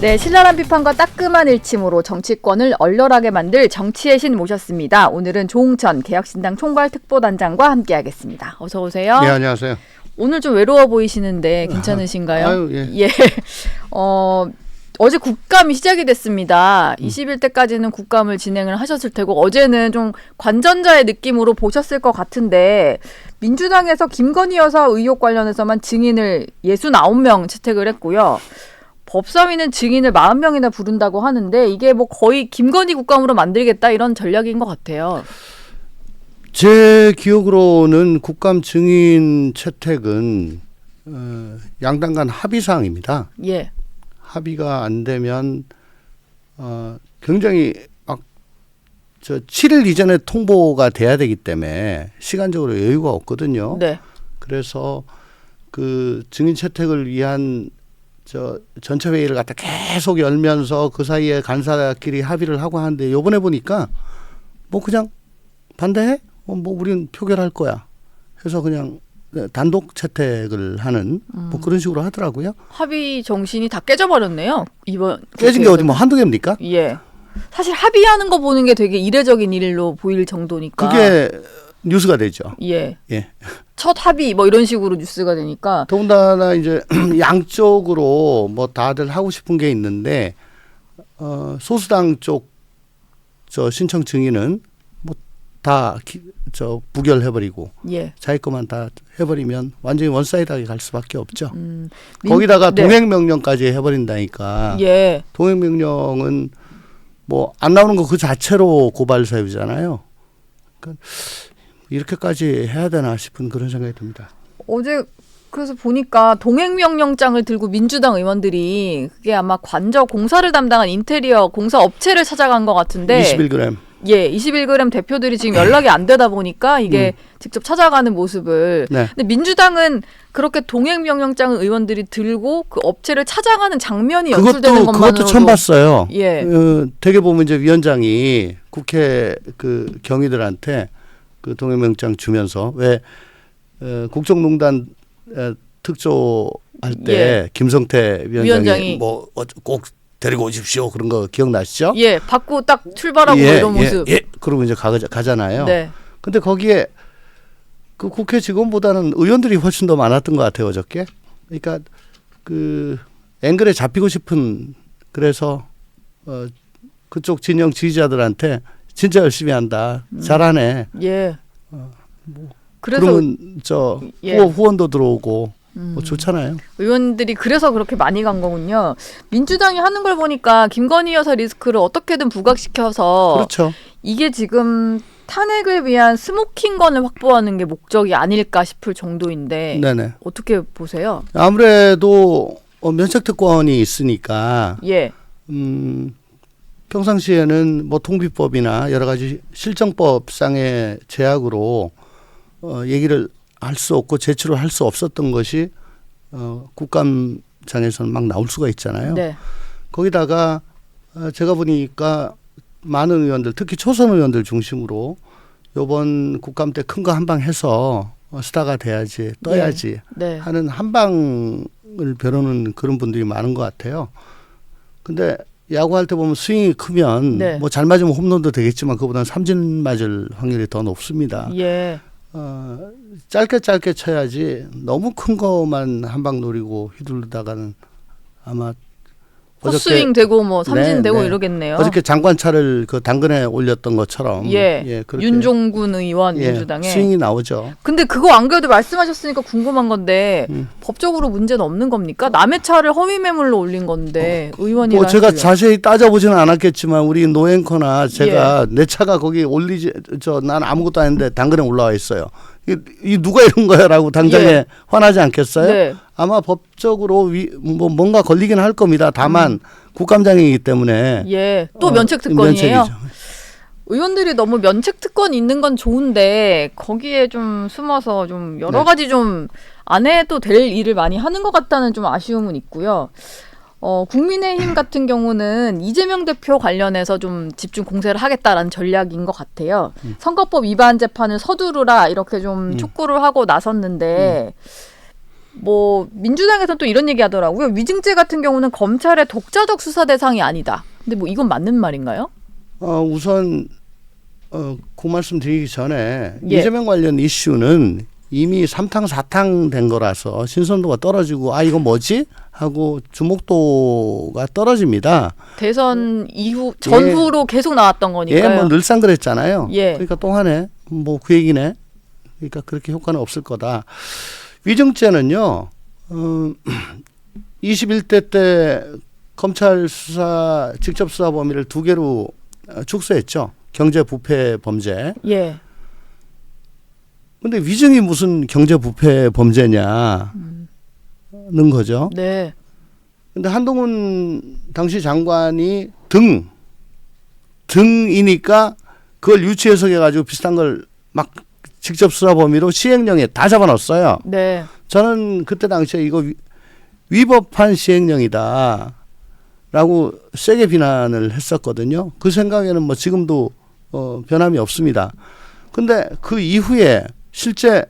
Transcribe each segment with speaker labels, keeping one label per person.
Speaker 1: 네, 신랄한 비판과 따끔한 일침으로 정치권을 얼얼하게 만들 정치의 신 모셨습니다. 오늘은 조응천 개혁신당 총괄특보단장과 함께하겠습니다. 어서 오세요.
Speaker 2: 네, 안녕하세요.
Speaker 1: 오늘 좀 외로워 보이시는데 괜찮으신가요?
Speaker 2: 아유, 예.
Speaker 1: 예. 어제 국감이 시작이 됐습니다. 20일때까지는 국감을 진행을 하셨을 테고 어제는 좀 관전자의 느낌으로 보셨을 것 같은데 민주당에서 김건희 여사 의혹 관련해서만 증인을 69명 채택을 했고요. 법사위는 증인을 40명이나 부른다고 하는데 이게 뭐 거의 김건희 국감으로 만들겠다 이런 전략인 것 같아요.
Speaker 2: 제 기억으로는 국감 증인 채택은 양당 간 합의 사항입니다.
Speaker 1: 예.
Speaker 2: 합의가 안 되면 굉장히 막 7일 이전에 통보가 돼야 되기 때문에 시간적으로 여유가 없거든요.
Speaker 1: 네.
Speaker 2: 그래서 그 증인 채택을 위한 전체 회의를 갖다 계속 열면서 그 사이에 간사끼리 합의를 하고 하는데 요번에 보니까 뭐 그냥 반대해? 뭐 우린 표결할 거야. 해서 그냥 단독 채택을 하는 뭐 그런 식으로 하더라고요.
Speaker 1: 합의 정신이 다 깨져버렸네요. 이번
Speaker 2: 깨진 게 어디 뭐 한두 개입니까?
Speaker 1: 예. 사실 합의하는 거 보는 게 되게 이례적인 일로 보일 정도니까.
Speaker 2: 그게 뉴스가 되죠.
Speaker 1: 예.
Speaker 2: 예.
Speaker 1: 첫 합의 뭐 이런 식으로 뉴스가 되니까.
Speaker 2: 더군다나 이제 양쪽으로 뭐 다들 하고 싶은 게 있는데 소수당 쪽 신청 증인은 뭐 다 부결해버리고
Speaker 1: 예.
Speaker 2: 자기 것만 다 해버리면 완전히 원사이드하게 갈 수밖에 없죠. 거기다가
Speaker 1: 네.
Speaker 2: 동행명령까지 해버린다니까.
Speaker 1: 예.
Speaker 2: 동행명령은 뭐 안 나오는 거 그 자체로 고발 사유잖아요. 그러니까 이렇게까지 해야 되나 싶은 그런 생각이 듭니다.
Speaker 1: 어제 그래서 보니까 동행명령장을 들고 민주당 의원들이 그게 아마 관저 공사를 담당한 인테리어 공사 업체를 찾아간 것 같은데
Speaker 2: 21g.
Speaker 1: 예, 21g 대표들이 지금 연락이 안 되다 보니까 이게 직접 찾아가는 모습을.
Speaker 2: 네.
Speaker 1: 근데 민주당은 그렇게 동행명령장을 의원들이 들고 그 업체를 찾아가는 장면이 연출되는 것만으로도.
Speaker 2: 그것도 처음 봤어요.
Speaker 1: 예.
Speaker 2: 되게 보면 이제 위원장이 국회 그 경위들한테 그 동행명장 주면서 왜 국정농단 특조 할 때
Speaker 1: 예.
Speaker 2: 김성태 위원장이 뭐 꼭 데리고 오십시오 그런 거 기억나시죠?
Speaker 1: 예, 받고 딱 출발하고
Speaker 2: 예,
Speaker 1: 이런 모습.
Speaker 2: 예. 그러고 이제 가잖아요.
Speaker 1: 네.
Speaker 2: 근데 거기에 그 국회 직원보다는 의원들이 훨씬 더 많았던 것 같아요, 어저께. 그러니까 그 앵글에 잡히고 싶은 그래서 그쪽 진영 지지자들한테 진짜 열심히 한다, 잘하네.
Speaker 1: 예.
Speaker 2: 뭐
Speaker 1: 그래서
Speaker 2: 그러면
Speaker 1: 예.
Speaker 2: 후원도 들어오고 뭐 좋잖아요.
Speaker 1: 의원들이 그래서 그렇게 많이 간 거군요. 민주당이 하는 걸 보니까 김건희 여사 리스크를 어떻게든 부각시켜서
Speaker 2: 그렇죠.
Speaker 1: 이게 지금 탄핵을 위한 스모킹건을 확보하는 게 목적이 아닐까 싶을 정도인데
Speaker 2: 네네.
Speaker 1: 어떻게 보세요?
Speaker 2: 아무래도 면책특권이 있으니까
Speaker 1: 예.
Speaker 2: 평상시에는 뭐 통비법이나 여러 가지 실정법상의 제약으로 얘기를 할 수 없고 제출을 할 수 없었던 것이 국감장에서는 막 나올 수가 있잖아요.
Speaker 1: 네.
Speaker 2: 거기다가 제가 보니까 많은 의원들 특히 초선 의원들 중심으로 이번 국감 때 큰 거 한 방 해서 스타가 돼야지 떠야지
Speaker 1: 네.
Speaker 2: 하는 한 방을 벼르는 그런 분들이 많은 것 같아요. 근데 야구할 때 보면 스윙이 크면
Speaker 1: 네.
Speaker 2: 뭐 잘 맞으면 홈런도 되겠지만 그보다는 삼진 맞을 확률이 더 높습니다.
Speaker 1: 예.
Speaker 2: 짧게 쳐야지 너무 큰 거만 한 방 노리고 휘둘르다가는 아마
Speaker 1: 헛스윙 되고 뭐 삼진
Speaker 2: 네,
Speaker 1: 되고
Speaker 2: 네.
Speaker 1: 이러겠네요.
Speaker 2: 어저께 장관차를 그 당근에 올렸던 것처럼
Speaker 1: 예.
Speaker 2: 그렇게
Speaker 1: 윤종군 의원 민주당에
Speaker 2: 스윙이 나오죠.
Speaker 1: 근데 그거 안 그래도 말씀하셨으니까 궁금한 건데 법적으로 문제는 없는 겁니까? 남의 차를 허위 매물로 올린 건데 의원이
Speaker 2: 뭐 제가 자세히 따져보지는 않았겠지만 우리 노앵커나 제가 내 차가 거기 올리지 난 아무것도 아닌데 당근에 올라와 있어요. 이 누가 이런 거야라고 당장에 화나지 않겠어요?
Speaker 1: 네.
Speaker 2: 아마 법적으로 뭐 뭔가 걸리긴 할 겁니다. 다만 국감장이기 때문에
Speaker 1: 예. 또 면책 특권이에요.
Speaker 2: 면책이죠.
Speaker 1: 의원들이 너무 면책 특권 있는 건 좋은데 거기에 좀 숨어서 좀 여러 가지 좀 안 해도 될 일을 많이 하는 것 같다는 좀 아쉬움은 있고요. 국민의힘 같은 경우는 이재명 대표 관련해서 좀 집중 공세를 하겠다라는 전략인 것 같아요. 선거법 위반 재판을 서두르라 이렇게 좀 촉구를 하고 나섰는데 뭐 민주당에서는 또 이런 얘기 하더라고요. 위증죄 같은 경우는 검찰의 독자적 수사 대상이 아니다. 근데 뭐 이건 맞는 말인가요?
Speaker 2: 우선 그 말씀 드리기 전에
Speaker 1: 예.
Speaker 2: 이재명 관련 이슈는 이미 3탕 4탕 된 거라서 신선도가 떨어지고 이거 뭐지? 하고 주목도가 떨어집니다.
Speaker 1: 대선 이후 전후로 계속 나왔던 거니까요.
Speaker 2: 뭐 늘상 그랬잖아요.
Speaker 1: 예.
Speaker 2: 그러니까 또 하네. 뭐 그 얘기네. 그러니까 그렇게 효과는 없을 거다. 위증죄는요. 21대 때 검찰 수사 직접 수사 범위를 2개로 축소했죠. 경제 부패 범죄.
Speaker 1: 예.
Speaker 2: 근데 위증이 무슨 경제 부패 범죄냐는 거죠.
Speaker 1: 네.
Speaker 2: 근데 한동훈 당시 장관이 등이니까 그걸 유치 해석해 가지고 비슷한 걸 막 직접 수사 범위로 시행령에 다 잡아넣었어요.
Speaker 1: 네.
Speaker 2: 저는 그때 당시에 이거 위법한 시행령이다 라고 세게 비난을 했었거든요. 그 생각에는 뭐 지금도 변함이 없습니다. 근데 그 이후에 실제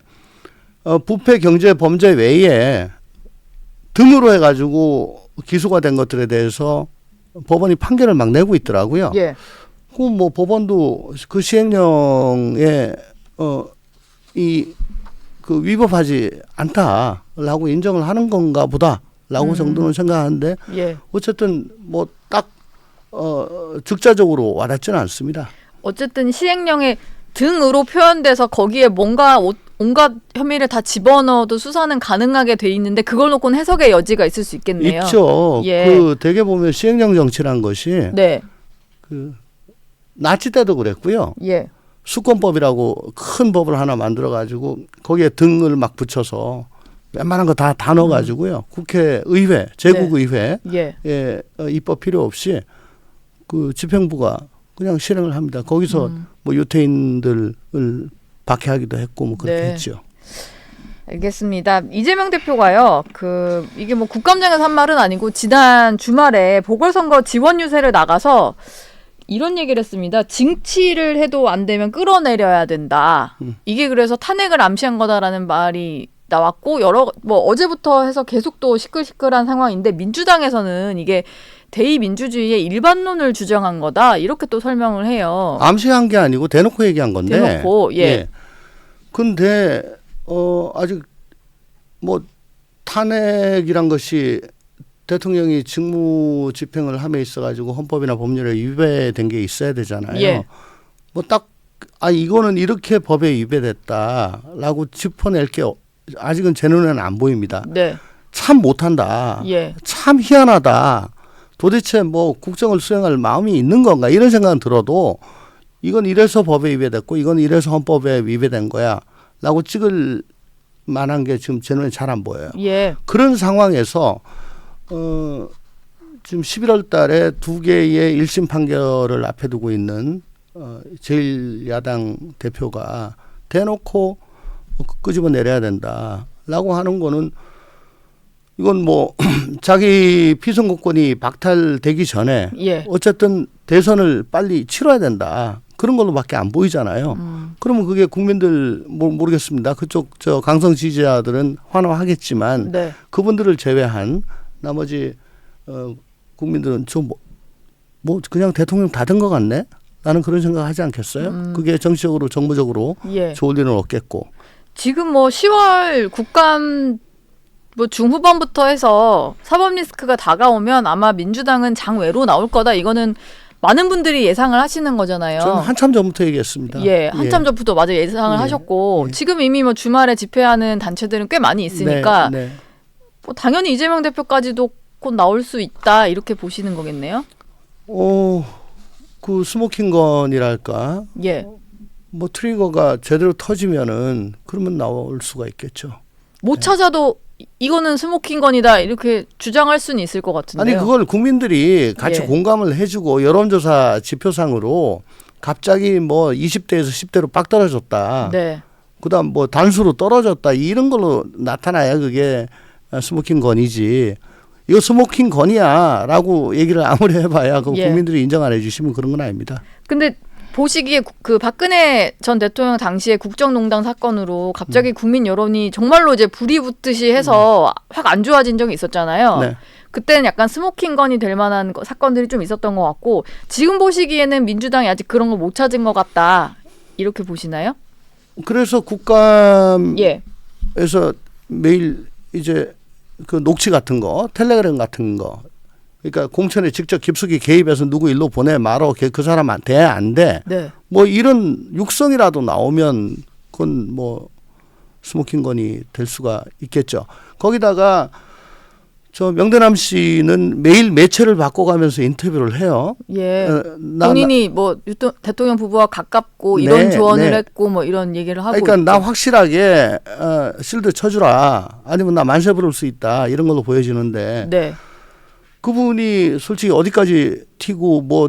Speaker 2: 부패 경제 범죄 외에 등으로 해가지고 기소가 된 것들에 대해서 법원이 판결을 막 내고 있더라고요.
Speaker 1: 예.
Speaker 2: 그 뭐 법원도 그 시행령에 그 위법하지 않다라고 인정을 하는 건가 보다라고 정도는 생각하는데
Speaker 1: 예.
Speaker 2: 어쨌든 뭐 딱 즉자적으로 와닿지는 않습니다.
Speaker 1: 어쨌든 시행령에 등으로 표현돼서 거기에 뭔가 온갖 혐의를 다 집어넣어도 수사는 가능하게 돼 있는데 그걸 놓고는 해석의 여지가 있을 수 있겠네요.
Speaker 2: 있죠.
Speaker 1: 예.
Speaker 2: 그 대개 보면 시행령 정치란 것이
Speaker 1: 네.
Speaker 2: 그 나치 때도 그랬고요.
Speaker 1: 예.
Speaker 2: 수권법이라고 큰 법을 하나 만들어 가지고 거기에 등을 막 붙여서 웬만한 거 다 넣어 가지고요. 국회 의회, 제국 의회에
Speaker 1: 예.
Speaker 2: 입법 필요 없이 그 집행부가 그냥 실행을 합니다. 거기서 뭐 유태인들을 박해하기도 했고 뭐 그렇게
Speaker 1: 네.
Speaker 2: 했죠.
Speaker 1: 알겠습니다. 이재명 대표가요. 이게 뭐 국감장에서 한 말은 아니고 지난 주말에 보궐선거 지원 유세를 나가서 이런 얘기를 했습니다. 징치를 해도 안 되면 끌어내려야 된다. 이게 그래서 탄핵을 암시한 거다라는 말이 나왔고 뭐 어제부터 해서 계속 또 시끌시끌한 상황인데 민주당에서는 이게 대의민주주의의 일반론을 주장한 거다. 이렇게 또 설명을 해요.
Speaker 2: 암시한 게 아니고 대놓고 얘기한 건데.
Speaker 1: 대놓고 예.
Speaker 2: 근데 아직 뭐 탄핵이란 것이 대통령이 직무 집행을 함에 있어 가지고 헌법이나 법률에 위배된 게 있어야 되잖아요.
Speaker 1: 예.
Speaker 2: 뭐 딱 이거는 이렇게 법에 위배됐다라고 짚어낼 게 아직은 제 눈에는 안 보입니다.
Speaker 1: 네.
Speaker 2: 참 못한다.
Speaker 1: 예.
Speaker 2: 참 희한하다. 도대체 뭐 국정을 수행할 마음이 있는 건가 이런 생각은 들어도 이건 이래서 법에 위배됐고 이건 이래서 헌법에 위배된 거야 라고 찍을 만한 게 지금 제 눈에 잘 안 보여요.
Speaker 1: 예.
Speaker 2: 그런 상황에서 지금 11월 달에 2개의 1심 판결을 앞에 두고 있는 제1야당 대표가 대놓고 끄집어 내려야 된다라고 하는 거는 이건 뭐 자기 피선거권이 박탈되기 전에
Speaker 1: 예.
Speaker 2: 어쨌든 대선을 빨리 치러야 된다. 그런 걸로밖에 안 보이잖아요. 그러면 그게 국민들 모르겠습니다. 그쪽 강성 지지자들은 환호하겠지만
Speaker 1: 네.
Speaker 2: 그분들을 제외한 나머지 국민들은 좀 뭐 그냥 대통령 다 된 것 같네. 나는 그런 생각하지 않겠어요? 그게 정치적으로 정무적으로
Speaker 1: 예.
Speaker 2: 좋을 일은 없겠고.
Speaker 1: 지금 뭐 10월 국감 뭐 중후반부터 해서 사법 리스크가 다가오면 아마 민주당은 장외로 나올 거다. 이거는 많은 분들이 예상을 하시는 거잖아요.
Speaker 2: 저는 한참 전부터 얘기했습니다.
Speaker 1: 예, 한참 전부터 맞아 예상을 하셨고 지금 이미 뭐 주말에 집회하는 단체들은 꽤 많이 있으니까
Speaker 2: 네.
Speaker 1: 뭐 당연히 이재명 대표까지도 곧 나올 수 있다 이렇게 보시는 거겠네요.
Speaker 2: 그 스모킹건이랄까.
Speaker 1: 예.
Speaker 2: 뭐 트리거가 제대로 터지면은 그러면 나올 수가 있겠죠.
Speaker 1: 못 찾아도 이거는 스모킹건이다 이렇게 주장할 수는 있을 것 같은데요.
Speaker 2: 아니 그걸 국민들이 같이
Speaker 1: 예.
Speaker 2: 공감을 해주고 여론조사 지표상으로 갑자기 뭐 20대에서 10대로 빡 떨어졌다.
Speaker 1: 네.
Speaker 2: 그다음 뭐 단수로 떨어졌다 이런 걸로 나타나야 그게 스모킹건이지. 이거 스모킹건이야라고 얘기를 아무리 해봐야 그
Speaker 1: 예.
Speaker 2: 국민들이 인정 안 해주시면 그런 건 아닙니다.
Speaker 1: 근데 보시기에 그 박근혜 전 대통령 당시에 국정농단 사건으로 갑자기 국민 여론이 정말로 이제 불이 붙듯이 해서 확 안 좋아진 적이 있었잖아요.
Speaker 2: 네.
Speaker 1: 그때는 약간 스모킹 건이 될 만한 사건들이 좀 있었던 것 같고 지금 보시기에는 민주당이 아직 그런 거 못 찾은 것 같다. 이렇게 보시나요?
Speaker 2: 그래서 국감에서
Speaker 1: 예.
Speaker 2: 매일 이제 그 녹취 같은 거, 텔레그램 같은 거, 그러니까 공천에 직접 깊숙이 개입해서 누구 일로 보내 말어 그 사람한테 안 돼.
Speaker 1: 네.
Speaker 2: 뭐 이런 육성이라도 나오면 그건 뭐 스모킹 건이 될 수가 있겠죠. 거기다가 저 명대남 씨는 매일 매체를 바꿔가면서 인터뷰를 해요.
Speaker 1: 예. 본인이 뭐 대통령 부부와 가깝고 이런 조언을 했고 뭐 이런 얘기를 하고.
Speaker 2: 그러니까
Speaker 1: 있죠.
Speaker 2: 나 확실하게 실드 쳐주라. 아니면 나 만세 부를 수 있다. 이런 걸로 보여지는데
Speaker 1: 네. 그분이
Speaker 2: 솔직히 어디까지 튀고 뭐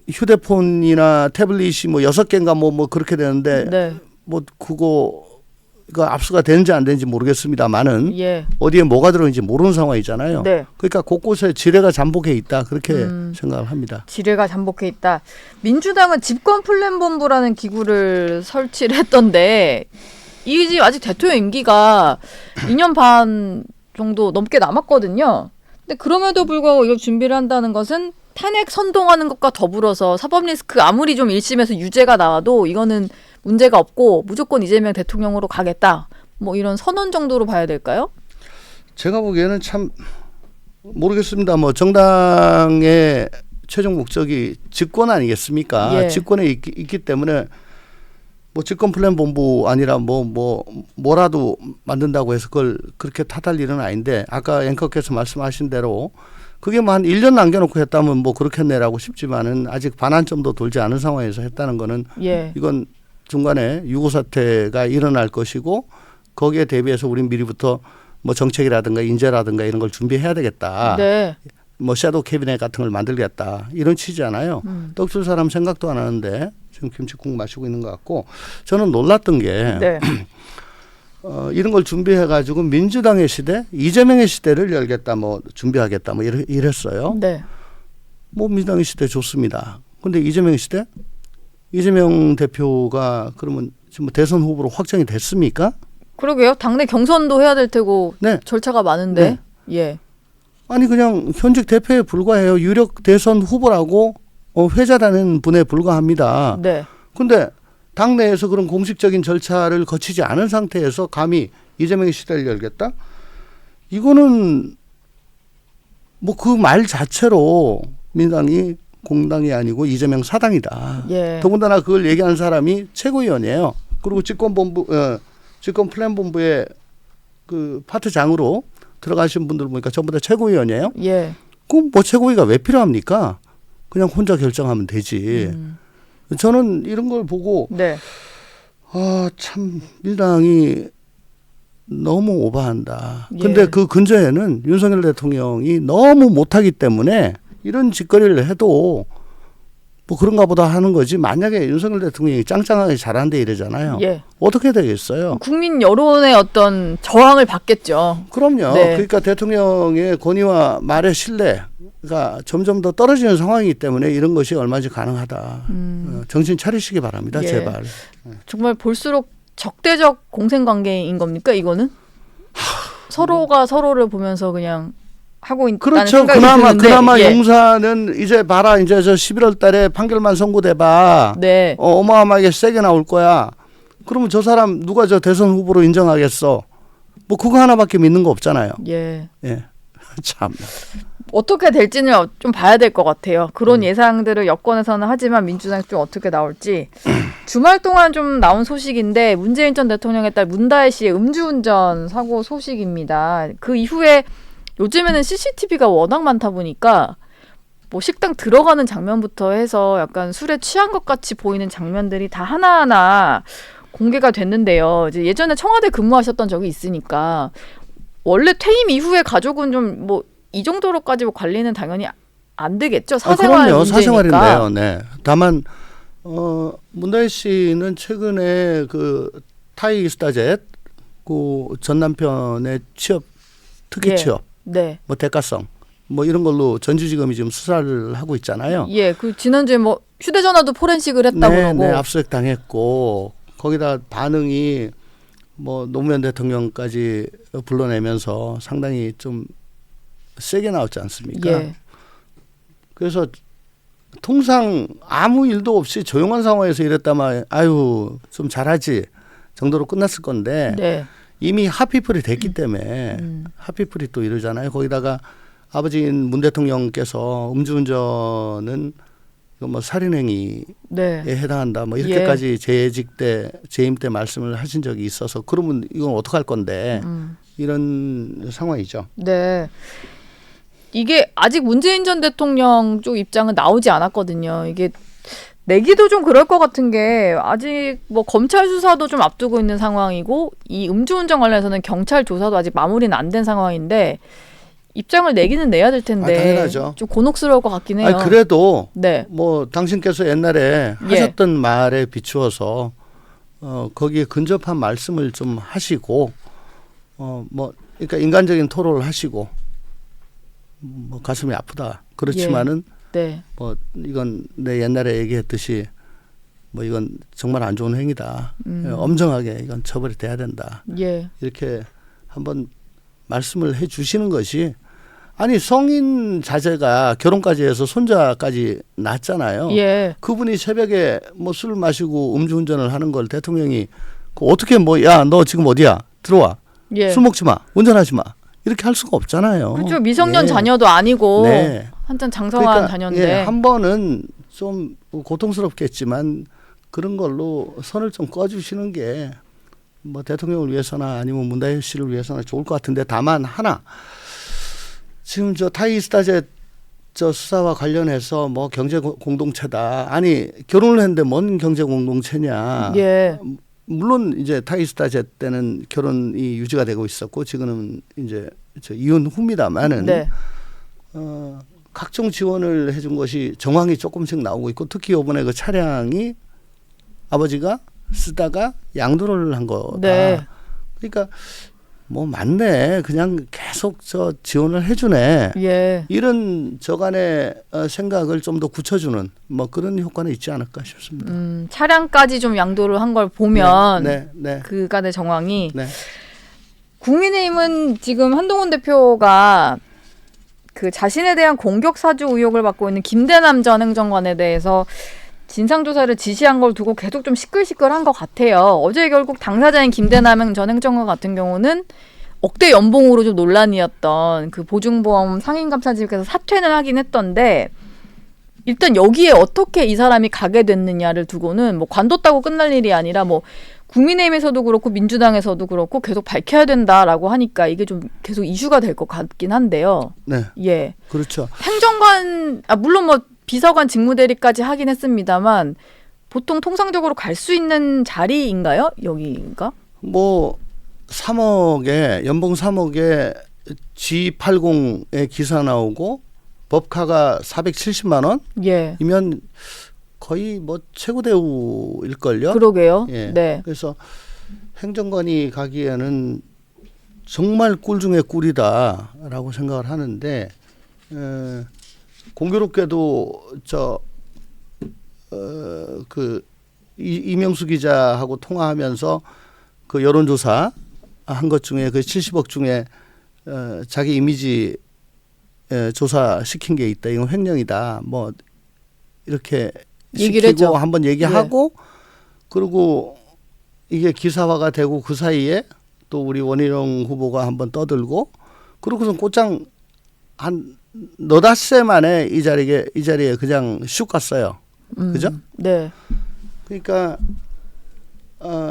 Speaker 2: 휴대폰이나 태블릿이 뭐 6개인가 뭐 그렇게 되는데
Speaker 1: 네.
Speaker 2: 뭐 그거가 압수가 되는지 안 되는지 모르겠습니다만은
Speaker 1: 예.
Speaker 2: 어디에 뭐가 들어있는지 모르는 상황이잖아요.
Speaker 1: 네.
Speaker 2: 그러니까 곳곳에 지뢰가 잠복해 있다 그렇게 생각을 합니다.
Speaker 1: 지뢰가 잠복해 있다. 민주당은 집권 플랜 본부라는 기구를 설치를 했던데 이게 아직 대통령 임기가 2년 반 정도 넘게 남았거든요. 근데 그럼에도 불구하고 이걸 준비를 한다는 것은 탄핵 선동하는 것과 더불어서 사법 리스크 아무리 좀 1심에서 유죄가 나와도 이거는 문제가 없고 무조건 이재명 대통령으로 가겠다. 뭐 이런 선언 정도로 봐야 될까요?
Speaker 2: 제가 보기에는 참 모르겠습니다. 뭐 정당의 최종 목적이 집권 아니겠습니까?
Speaker 1: 예.
Speaker 2: 집권에 있기 때문에 뭐 집권 플랜 본부 아니라 뭐라도 만든다고 해서 그걸 그렇게 탓할 일은 아닌데 아까 앵커께서 말씀하신 대로 그게 뭐 한 1년 남겨놓고 했다면 뭐 그렇겠네라고 싶지만은 아직 반환점도 돌지 않은 상황에서 했다는 거는
Speaker 1: 예.
Speaker 2: 이건 중간에 유고 사태가 일어날 것이고 거기에 대비해서 우린 미리부터 뭐 정책이라든가 인재라든가 이런 걸 준비해야 되겠다.
Speaker 1: 네.
Speaker 2: 뭐 섀도우 캐비넷 같은 걸 만들겠다. 이런 취지잖아요. 떡줄 사람 생각도 안 하는데 지금 김치국 마시고 있는 것 같고 저는 놀랐던 게
Speaker 1: 네.
Speaker 2: 이런 걸 준비해가지고 민주당의 시대, 이재명의 시대를 열겠다, 뭐 준비하겠다, 뭐 이랬어요.
Speaker 1: 네.
Speaker 2: 뭐 민주당의 시대 좋습니다. 근데 이재명의 시대? 이재명 대표가 그러면 지금 대선 후보로 확정이 됐습니까?
Speaker 1: 그러게요. 당내 경선도 해야 될 테고
Speaker 2: 네.
Speaker 1: 절차가 많은데.
Speaker 2: 네.
Speaker 1: 예.
Speaker 2: 아니 그냥 현직 대표에 불과해요. 유력 대선 후보라고 회자되는 분에 불과합니다.
Speaker 1: 네.
Speaker 2: 근데 당내에서 그런 공식적인 절차를 거치지 않은 상태에서 감히 이재명의 시대를 열겠다? 이거는 뭐 그 말 자체로 민주당이 공당이 아니고 이재명 사당이다.
Speaker 1: 예.
Speaker 2: 더군다나 그걸 얘기하는 사람이 최고위원이에요. 그리고 집권 플랜 본부의 그 파트장으로 들어가신 분들 보니까 전부 다 최고위원이에요.
Speaker 1: 예.
Speaker 2: 그럼 뭐 최고위가 왜 필요합니까? 그냥 혼자 결정하면 되지. 저는 이런 걸 보고
Speaker 1: 네.
Speaker 2: 참 민주당이 너무 오버한다.
Speaker 1: 예.
Speaker 2: 근데 그 근저에는 윤석열 대통령이 너무 못하기 때문에 이런 짓거리를 해도 뭐 그런가 보다 하는 거지. 만약에 윤석열 대통령이 짱짱하게 잘한대 이러잖아요.
Speaker 1: 예.
Speaker 2: 어떻게 되겠어요?
Speaker 1: 국민 여론의 어떤 저항을 받겠죠.
Speaker 2: 그럼요.
Speaker 1: 네.
Speaker 2: 그러니까 대통령의 권위와 말의 신뢰가 점점 더 떨어지는 상황이기 때문에 이런 것이 얼마든지 가능하다. 정신 차리시기 바랍니다.
Speaker 1: 예.
Speaker 2: 제발.
Speaker 1: 정말 볼수록 적대적 공생관계인 겁니까 이거는? 서로가 서로를 보면서 그냥 하고 있다는
Speaker 2: 그렇죠.
Speaker 1: 생각이 드는데.
Speaker 2: 그나마
Speaker 1: 예.
Speaker 2: 용사는 이제 봐라. 이제 저 11월 달에 판결만 선고돼봐.
Speaker 1: 네.
Speaker 2: 어마어마하게 세게 나올 거야. 그러면 저 사람 누가 저 대선 후보로 인정하겠어. 뭐 그거 하나밖에 믿는 거 없잖아요.
Speaker 1: 예.
Speaker 2: 예. 참.
Speaker 1: 어떻게 될지는 좀 봐야 될 것 같아요. 그런 예상들을 여권에서는 하지만 민주당이 좀 어떻게 나올지. 주말 동안 좀 나온 소식인데 문재인 전 대통령의 딸 문다혜 씨의 음주운전 사고 소식입니다. 그 이후에 요즘에는 CCTV가 워낙 많다 보니까 뭐 식당 들어가는 장면부터 해서 약간 술에 취한 것 같이 보이는 장면들이 다 하나하나 공개가 됐는데요. 이제 예전에 청와대 근무하셨던 적이 있으니까 원래 퇴임 이후에 가족은 좀 뭐 이 정도로까지 뭐 관리는 당연히 안 되겠죠. 사생활
Speaker 2: 그럼요.
Speaker 1: 문제니까.
Speaker 2: 사생활인데요. 네. 다만 문다혜 씨는 최근에 그 타이 스타젯 그 전 남편의 취업 특혜
Speaker 1: 예.
Speaker 2: 취업
Speaker 1: 네.
Speaker 2: 뭐 대가성 뭐 이런 걸로 전주지검이 지금 수사를 하고 있잖아요.
Speaker 1: 예. 그 지난주에 뭐 휴대전화도 포렌식을 했다고
Speaker 2: 네,
Speaker 1: 그러고.
Speaker 2: 네, 압수수색 당했고 거기다 반응이 뭐 노무현 대통령까지 불러내면서 상당히 좀 세게 나왔지 않습니까?
Speaker 1: 예.
Speaker 2: 그래서 통상 아무 일도 없이 조용한 상황에서 이랬다면 아유 좀 잘하지 정도로 끝났을 건데
Speaker 1: 네.
Speaker 2: 이미 핫피플이 됐기 때문에 핫피플이 또 이러잖아요. 거기다가 아버지인 문 대통령께서 음주운전은 뭐 살인행위에
Speaker 1: 네.
Speaker 2: 해당한다. 뭐
Speaker 1: 예.
Speaker 2: 이렇게까지 재직 때 재임 때 말씀을 하신 적이 있어서 그러면 이건 어떡할 건데 이런 상황이죠.
Speaker 1: 네. 이게 아직 문재인 전 대통령 쪽 입장은 나오지 않았거든요. 이게 내기도 좀 그럴 것 같은 게 아직 뭐 검찰 수사도 좀 앞두고 있는 상황이고 이 음주운전 관련해서는 경찰 조사도 아직 마무리는 안 된 상황인데 입장을 내기는 내야 될 텐데
Speaker 2: 당연하죠.
Speaker 1: 좀 곤혹스러울 것 같긴 해요.
Speaker 2: 아니, 그래도
Speaker 1: 네.
Speaker 2: 뭐 당신께서 옛날에
Speaker 1: 예.
Speaker 2: 하셨던 말에 비추어서 거기에 근접한 말씀을 좀 하시고 뭐 그러니까 인간적인 토론을 하시고 뭐 가슴이 아프다. 그렇지만은
Speaker 1: 네.
Speaker 2: 뭐 이건 내 옛날에 얘기했듯이 뭐 이건 정말 안 좋은 행위다. 엄정하게 이건 처벌이 돼야 된다.
Speaker 1: 예.
Speaker 2: 이렇게 한번 말씀을 해 주시는 것이 아니 성인 자제가 결혼까지 해서 손자까지 낳았잖아요.
Speaker 1: 예.
Speaker 2: 그분이 새벽에 뭐 술 마시고 음주운전을 하는 걸 대통령이 어떻게 뭐 야 너 지금 어디야 들어와
Speaker 1: 예.
Speaker 2: 술 먹지 마 운전하지 마 이렇게 할 수가 없잖아요.
Speaker 1: 그렇죠. 미성년
Speaker 2: 예.
Speaker 1: 자녀도 아니고
Speaker 2: 네.
Speaker 1: 한참 장성한
Speaker 2: 그러니까,
Speaker 1: 자녀인데.
Speaker 2: 예, 한 번은 좀 고통스럽겠지만 그런 걸로 선을 좀 꺼주시는 게 뭐 대통령을 위해서나 아니면 문다혜 씨를 위해서나 좋을 것 같은데 다만 하나 지금 저 타이스타젯 저 수사와 관련해서 뭐 경제 공동체다 아니 결혼을 했는데 뭔 경제 공동체냐
Speaker 1: 예.
Speaker 2: 물론 이제 타이스타젯 때는 결혼이 유지가 되고 있었고 지금은 이제 저 이혼 후입니다만은
Speaker 1: 네.
Speaker 2: 각종 지원을 해준 것이 정황이 조금씩 나오고 있고 특히 이번에 그 차량이 아버지가 쓰다가 양도를 한 거다.
Speaker 1: 네.
Speaker 2: 그러니까 뭐 맞네. 그냥 계속 저 지원을 해주네.
Speaker 1: 예.
Speaker 2: 이런 저간의 생각을 좀 더 굳혀주는 뭐 그런 효과는 있지 않을까 싶습니다.
Speaker 1: 차량까지 좀 양도를 한 걸 보면
Speaker 2: 네, 네,
Speaker 1: 그간의 정황이
Speaker 2: 네.
Speaker 1: 국민의힘은 지금 한동훈 대표가 그 자신에 대한 공격 사주 의혹을 받고 있는 김대남 전 행정관에 대해서 진상조사를 지시한 걸 두고 계속 좀 시끌시끌한 것 같아요. 어제 결국 당사자인 김대남 전 행정관 같은 경우는 억대 연봉으로 좀 논란이었던 그 보증보험 상임감사직에서 사퇴는 하긴 했던데 일단 여기에 어떻게 이 사람이 가게 됐느냐를 두고는 뭐 관뒀다고 끝날 일이 아니라 뭐 국민의힘에서도 그렇고 민주당에서도 그렇고 계속 밝혀야 된다라고 하니까 이게 좀 계속 이슈가 될 것 같긴 한데요.
Speaker 2: 네,
Speaker 1: 예.
Speaker 2: 그렇죠.
Speaker 1: 행정관, 물론 뭐 비서관 직무대리까지 하긴 했습니다만 보통 통상적으로 갈 수 있는 자리인가요? 여기가?
Speaker 2: 뭐 3억에 연봉 3억에 G80에 기사 나오고 법카가 470만
Speaker 1: 예.
Speaker 2: 원이면 거의 뭐 최고 대우일걸요.
Speaker 1: 그러게요.
Speaker 2: 예.
Speaker 1: 네.
Speaker 2: 그래서 행정관이 가기에는 정말 꿀 중에 꿀이다라고 생각을 하는데 공교롭게도 그 이명수 기자하고 통화하면서 그 여론조사 한 것 중에 그 70억 중에 자기 이미지 조사 시킨 게 있다. 이건 횡령이다. 뭐 이렇게
Speaker 1: 얘기를
Speaker 2: 시키고
Speaker 1: 했죠.
Speaker 2: 한번 얘기하고 그리고 이게 기사화가 되고 그 사이에 또 우리 원희룡 후보가 한번 떠들고 그러고선 곧장 한 너닷새 만에 이 자리에 그냥 슉 갔어요. 그죠?
Speaker 1: 네.
Speaker 2: 그러니까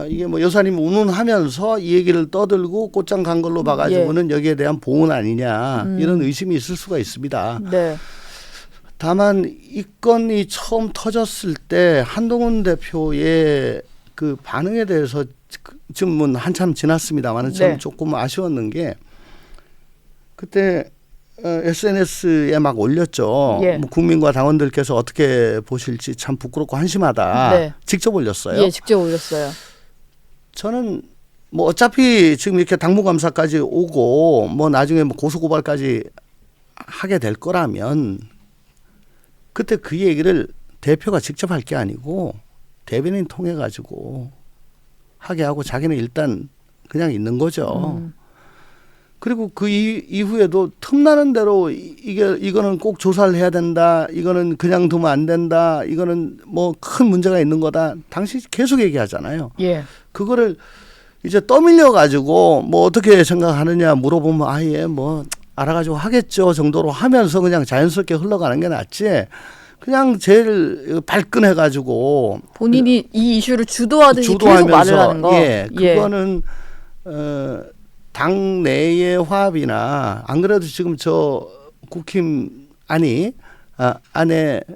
Speaker 2: 이게 뭐 여사님 운운하면서 이 얘기를 떠들고 곧장 간 걸로 봐가지고는 여기에 대한 보은 아니냐 이런 의심이 있을 수가 있습니다.
Speaker 1: 네.
Speaker 2: 다만 이 건이 처음 터졌을 때 한동훈 대표의 그 반응에 대해서 지금은 한참 지났습니다만 저는
Speaker 1: 네.
Speaker 2: 조금 아쉬웠는 게 그때 SNS에 막 올렸죠.
Speaker 1: 예.
Speaker 2: 뭐 국민과 당원들께서 어떻게 보실지 참 부끄럽고 한심하다.
Speaker 1: 네.
Speaker 2: 직접 올렸어요.
Speaker 1: 예, 직접 올렸어요.
Speaker 2: 저는 뭐 어차피 지금 이렇게 당무감사까지 오고 뭐 나중에 뭐 고소고발까지 하게 될 거라면 그때 그 얘기를 대표가 직접 할 게 아니고 대변인 통해 가지고 하게 하고 자기는 일단 그냥 있는 거죠. 그리고 그 이후에도 틈나는 대로 이거는 꼭 조사를 해야 된다. 이거는 그냥 두면 안 된다. 이거는 뭐 큰 문제가 있는 거다. 당시 계속 얘기하잖아요.
Speaker 1: 예.
Speaker 2: 그거를 이제 떠밀려 가지고 뭐 어떻게 생각하느냐 물어보면 아예 뭐 알아가지고 하겠죠 정도로 하면서 그냥 자연스럽게 흘러가는 게 낫지. 그냥 제일 발끈해 가지고
Speaker 1: 본인이 이 이슈를 주도하듯이 계속 말을 하는 거.
Speaker 2: 예, 그거는 당 내의 화합이나 안 그래도 지금 저 국힘 안에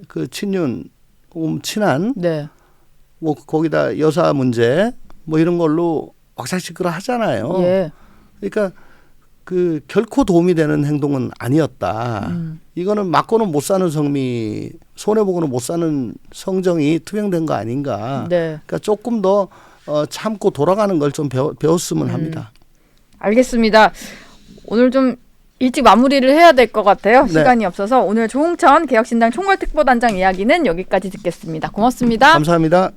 Speaker 2: 그 친윤 친한
Speaker 1: 네.
Speaker 2: 뭐 거기다 여사 문제 뭐 이런 걸로 왁삭시끄러 하잖아요.
Speaker 1: 예.
Speaker 2: 그러니까 그 결코 도움이 되는 행동은 아니었다. 이거는 맞고는 못 사는 성미, 손해 보고는 못 사는 성정이 투영된 거 아닌가.
Speaker 1: 네.
Speaker 2: 그러니까 조금 더 참고 돌아가는 걸 좀 배웠으면 합니다.
Speaker 1: 알겠습니다. 오늘 좀 일찍 마무리를 해야 될 것 같아요.
Speaker 2: 네.
Speaker 1: 시간이 없어서 오늘 조홍천 개혁신당 총괄특보단장 이야기는 여기까지 듣겠습니다. 고맙습니다.
Speaker 2: 감사합니다.